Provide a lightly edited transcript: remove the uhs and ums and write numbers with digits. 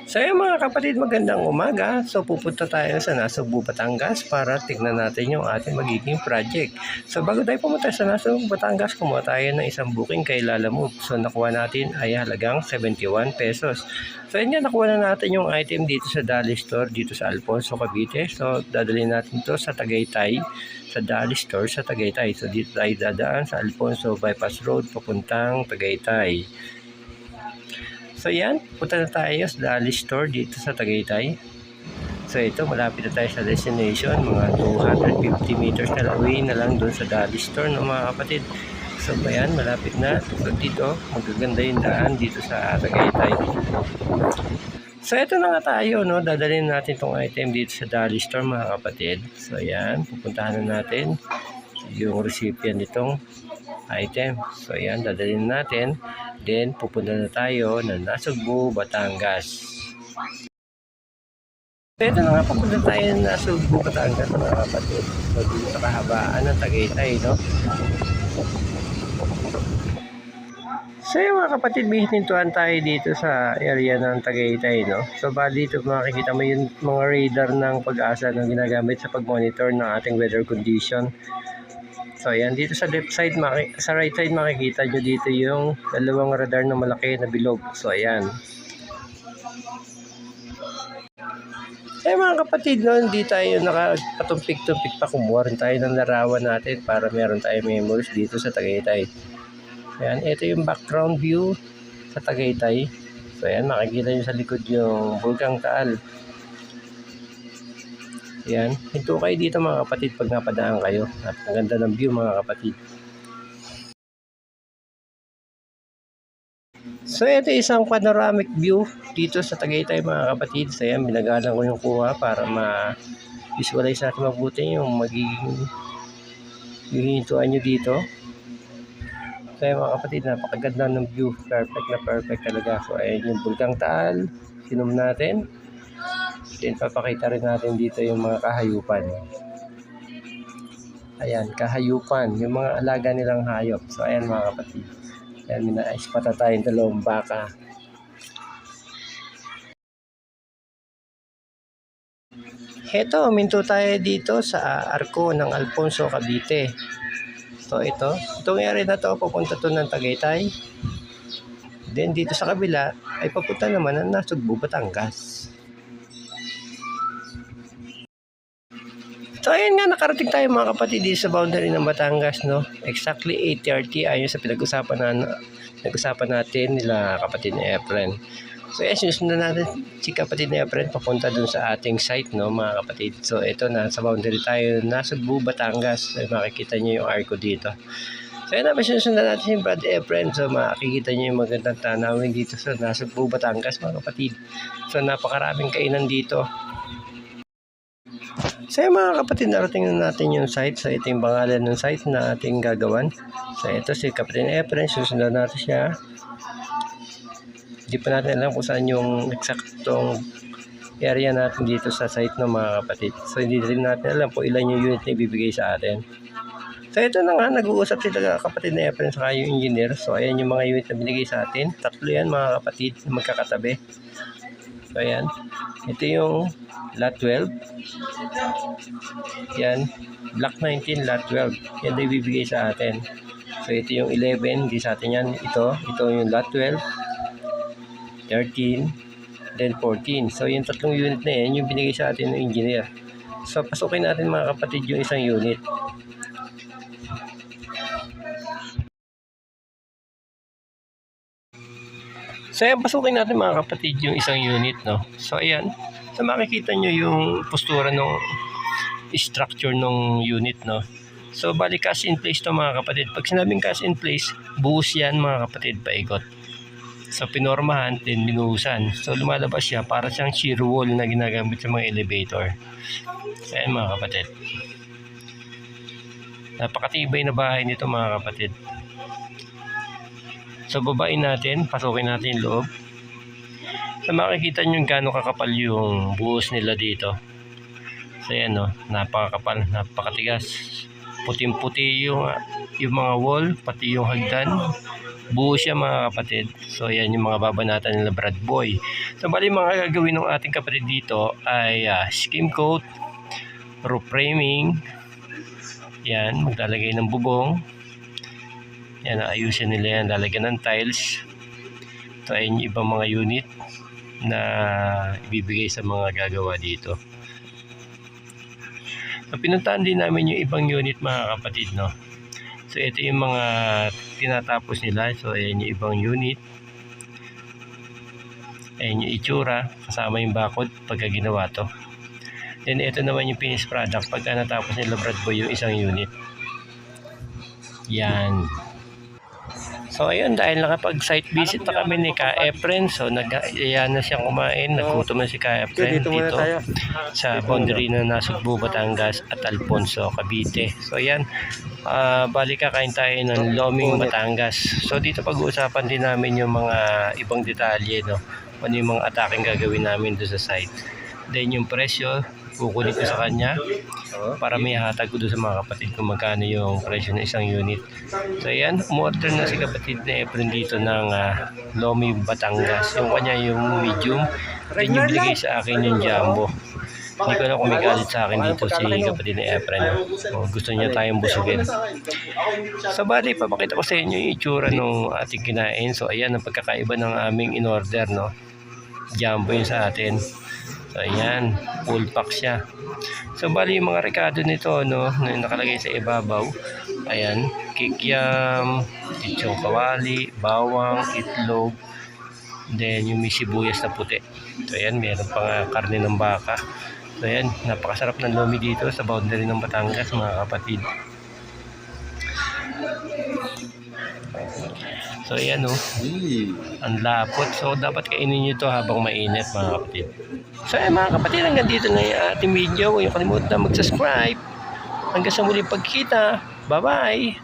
So yun mga kapatid, magandang umaga. So pupunta tayo sa Nasugbu, Batangas para tignan natin yung ating magiging project. So bago tayo pumunta sa Nasugbu, Batangas, kumuha tayo ng isang booking kay Lala Move. So nakuha natin ay halagang 71 pesos. So yun nga, nakuha na natin yung item dito sa Dali Store dito sa Alfonso, Cavite. So dadalhin natin to sa Tagaytay, sa Dali Store sa Tagaytay. So dito tayo dadaan sa Alfonso Bypass Road papuntang Tagaytay. So yan, punta na tayo sa Dali Store dito sa Tagaytay. So ito, malapit na tayo sa destination, mga 250 meters na away na lang doon sa Dali Store no mga kapatid. So ayan, malapit na. So dito, magaganda yung daan dito sa Tagaytay. So ito na nga tayo, no? Dadalhin natin tong item dito sa Dali Store mga kapatid. So ayan, pupuntahan na natin yung recipient nitong item. So ayan, dadalhin natin. Then pupunta na tayo ng Nasugbu, Batangas. So ito na nga, pupunta tayo ng Nasugbu, Batangas mga kapatid. So dito sa kahabaan ng Tagaytay, no? So yung mga kapatid, bihinintuan tayo dito sa area ng Tagaytay, no? So bali dito makikita mo yung mga radar ng Pag-asa na ginagamit sa pag-monitor ng ating weather condition. So ayan, dito sa left side, sa right side makikita nyo dito yung dalawang radar na malaki na bilog. So ayan. Eh mga kapatid, no, hindi tayo nakapatumpik-tumpik pa, kumuha rin tayo ng larawan natin para meron tayo memories dito sa Tagaytay. Ayan, ito yung background view sa Tagaytay. So ayan, makikita nyo sa likod yung Bulkang Taal. Yan, hinto kayo dito mga kapatid pag napadaan kayo. At ang ganda ng view mga kapatid. So ito isang panoramic view dito sa Tagaytay mga kapatid. So yan, binagalan ko yung kuha para ma-visualize natin mabuti yung magiging hihintuan nyo dito. So yan mga kapatid, napakaganda ng view. Perfect na perfect talaga. So ayan yung Bulkang Taal. Sinum natin. Then papakita rin natin dito yung mga kahayupan. Ayan, kahayupan, yung mga alaga nilang hayop. So ayan mga kapatid. Ayan, minais pata tayong dalawang baka. Heto, minto tayo dito sa Arco ng Alfonso, Cavite. So itong area na to, papunta to ng Tagaytay. Then dito sa kabila, ay papunta naman ng Nasugbu, Batangas. So ayun nga, nakarating tayo mga kapatid dito sa boundary ng Batangas, no? Exactly 8:30 ayon sa pinag-usapan natin nila kapatid ni Efren. So yes, susundan natin si kapatid ni Efren papunta dun sa ating site, no mga kapatid. So ito na, sa boundary tayo, Nasugbu, Batangas. So, makikita nyo yung arco dito. So yun na, susundan natin si Brad Efren. So makikita nyo yung magandang tanawin dito sa Nasugbu, Batangas mga kapatid. So napakaraming kainan dito. So mga kapatid, narating na natin yung site. So ito yung pangalan ng site na ating gagawan. So ito si Kapatid Efren, susundan natin siya. Hindi pa natin alam kung saan yung eksaktong area natin dito sa site ng mga kapatid. So hindi rin natin alam kung ilan yung unit na ibibigay sa atin. So ito na nga, nag-uusap sila Kapatid na Efren saka yung engineer. So ayan yung mga unit na binigay sa atin. Tatlo yan mga kapatid, magkakatabi. So ayan, ito yung lot 12. Yan, block 19, lot 12. Yan na ibibigay sa atin. So ito yung 11, di sa atin yan. Ito yung lot 12, 13, then 14. So yung tatlong unit na yan, yung binigay sa atin ng engineer. So pasukin natin mga kapatid yung isang unit. So ayan, pasukin natin mga kapatid yung isang unit, no. So ayan, so makikita nyo yung postura ng structure ng unit, no. So bali cast in place to mga kapatid. Pag sinabing cast in place, buhos yan mga kapatid, paikot. So pinormahan, then binuhusan. So lumalabas siya para siyang shear wall na ginagamit sa mga elevator. So ayan mga kapatid, napakatibay na bahay nito mga kapatid. So babain natin, pasukin natin yung loob. So makikita nyo gaano kakapal yung buhos nila dito. So yan, no, napakakapal, napakatigas. Puting-puti yung mga wall, pati yung hagdan. Buo siya mga kapatid. So yan yung mga babanatan nila Brad Boy. So bali mga gagawin ng ating kapatid dito ay skim coat, roof framing. Yan, maglalagay ng bubong. Yan, ayusin nila yan, lalagyan ng tiles. Ito ay yung ibang mga unit na ibibigay sa mga gagawa dito. So pinuntahan din namin yung ibang unit mga kapatid, no. So ito yung mga tinatapos nila. So ayan yung ibang unit. Ayan yung itsura kasama yung bakod pagka ginawa to. Then ito naman yung finished product pagka natapos nila Brad Boy yung isang unit. Yan. So ayun, dahil nakapag-site visit na kami ni Ka Efren, so nag-ayan na siyang kumain, naggutom na si Ka Efren dito sa boundary na Nasugbu, Batangas at Alfonso, Cavite. So ayan, bali kakain tayo ng Loming, Batangas. So dito pag-uusapan din namin yung mga ibang detalye, no? Ano yung mga attacking gagawin namin doon sa site. Then yung presyo, kukunin ko sa kanya para may hatag ko doon sa mga kapatid kung magkano yung presyo ng isang unit. So ayan, umorder na si kapatid na Efren dito ng Lomi Batangas. Yung kanya yung medium, then yung binigay sa akin yung jumbo. Hindi ko alam kung may galit sa akin dito si kapatid na Efren. Gusto niya tayong busugin. So bali, papakita ko sa inyo yung itsura ng ating kinain. So ayan, ang pagkakaiba ng aming in-order, no? Jumbo yun sa atin. So ayan, full pack siya. So bali yung mga rekado nito, no, na nakalagay sa ibabaw. Ayan, kikiam, lechong kawali, bawang, itlog, then yung may sibuyas na puti. So ayan, meron pa nga karne ng baka. So ayan, napakasarap ng lomi dito sa boundary ng Batangas mga kapatid. So ayan, oh, ang lapot. So dapat kainin nyo ito habang mainit mga kapatid. So ayan mga kapatid, hanggang dito na yung ating video. Huwag niyo kalimutan na mag-subscribe. Hanggang sa muling pagkita. Bye bye!